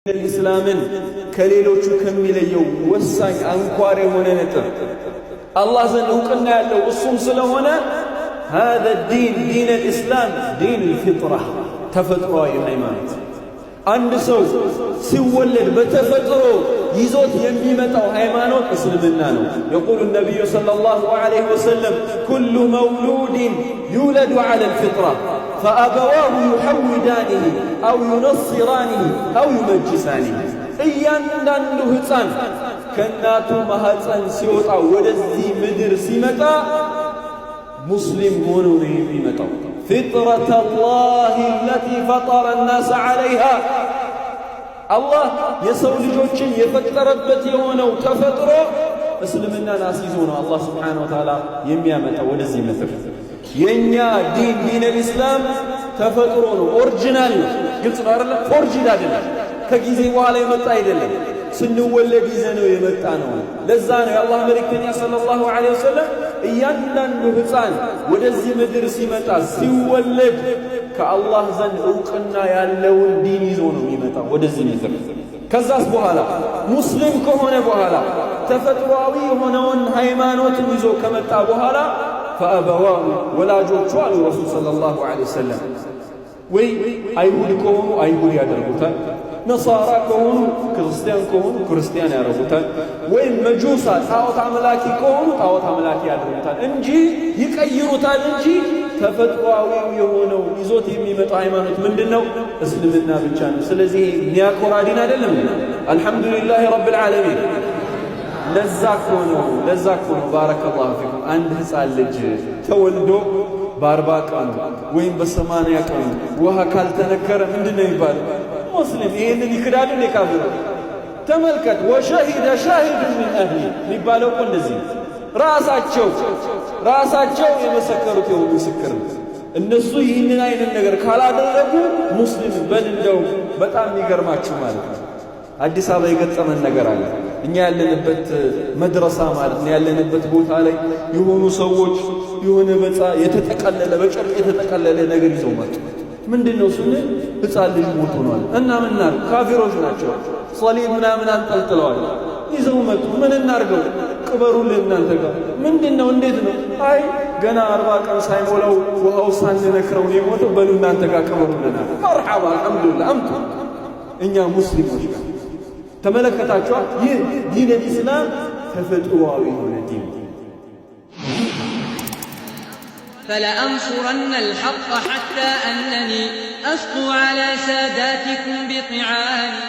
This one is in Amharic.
الإسلام كليلوቹ ከሚለየው ወሳኝ አንኳር የሆነ ነጥብ አላህ ዘንድ እውቅና ያለው እሱም ስለሆነ هذا الدين دين الإسلام دين الفطرة ተፈጥሯዊ ሃይማኖት አንድ ሰው ሲወለድ በተፈጥሮ ይዞት የሚመጣው ሃይማኖት እስልምና ነው يقول النبي صلى الله عليه وسلم كل مولود يولد على الفطرة فأبواه يحودانه أو ينصرانه أو يمجسانه እያንዳንዱ ህፃን ከእናቱ ማህፀን ሲወጣ ወደዚህ ምድር ሲመጣ ሙስሊም ሆኖ ነው የሚመጣው فطرة الله التي فطر الناس عليها الله የሰው ልጆችን የፈጠረበት የሆነው ተፈጥሮ እስልምናን አስይዞ ነው አላህ Subhanahu Wa Ta'ala የሚያመጣው ወደዚህ ምድር የኛ ዲን ዲን الإسلام ተፈጥሮ ነው ኦሪጂናል ነው ግልጽ ነው አይደል ፎርጂድ አይደለም ከጊዜ በኋላ የመጣ አይደለም ስንወለድ ይዘነው የመጣ ነው ለዛ ነው የአላህ መልእክተኛ ሰለላሁ ዐለይሂ ወሰለም እያንዳንዱ ህፃን ወደዚህ ምድር ሲመጣ ሲወለድ ከአላህ ዘንድ እውቅና ያለውን ዲን ይዞ ነው የሚመጣው ወደዚህ ምድር ከዛስ በኋላ ሙስሊም ከሆነ በኋላ ተፈጥሯዊ የሆነውን ሃይማኖትን ይዞ ከመጣ በኋላ فأبواه ወላጆቹ አሉ ረሱል ሰለላሁ ዐለይሂ ወሰለም ወይ አይሁድ ከሆኑ አይሁድ ያደርጉታል ነሳራ ከሆኑ ክርስቲያን ከሆኑ ክርስቲያን ያደርጉታል ወይ መጁሳ ጣዖት አምላኪ ከሆኑ ጣዖት አምላኪ ያደርጉታል እንጂ ይቀይሩታል እንጂ ተፈጥሯዊ የሆነው ይዞት የሚመጣው ሃይማኖት ምንድነው እስልምና ብቻ ነው ስለዚህ ኒያኮራ ዲን አይደለም አልহামዱሊላህ ረብል ዓለሚን ለዛ ኮኑ ባረከላሁ ፊኩም አንድ ህፃን ልጅ ተወልዶ በ40 ቀን ወይም በ80 ቀን ውሃ ካልተነከረ ምንድነው ይባላል ሙስሊም ይሄንን ይክዳል ለካፍር ተመልከት ወሸሂደ ሻሂድ من اهل ሊባለው እንደዚህ ራሳቸው የመሰከሩት የሆኑ ምስክር እነሱ ይህንን አይነት ነገር ካላደረጉ ሙስሊም በልንደው በጣም ይገርማችሁ ማለት ነው አዲስ አበባ የገጠመን ነገር አለ እኛ ያለንበት መድረሳ ማለት ነው ያለንበት ቦታ ላይ የሆኑ ሰዎች የሆነ በጻ የተጠቀለለ በጨርቅ የተጠቀለለ ነገር ይዘው መጡ ምንድነው ስለ ህፃን ልጅ ሞቶ ነው እና ምንናር ካፊሮች ናቸው ሶሊህ ምናምን አንጠልጥለዋል ይዘው መጡ ምን እናርገው ቅበሩልን እናንተ ጋር ምንድነው እንዴት ነው አይ ገና 40 ቀን ሳይሞላው ውሃው ሳንነክረው ነው የሞተው በሉ እናንተ ጋር ቅበሩልን መርሐባ አልহামዱሊላህ አምጡ እኛ ሙስሊሞች ተመለከታችሁ ይህ ዲን الإسلام ተፈጥሯዊ የሆነ ዲን فلأنصرن الحق حتى أنني أسطو على ساداتكم بطعاني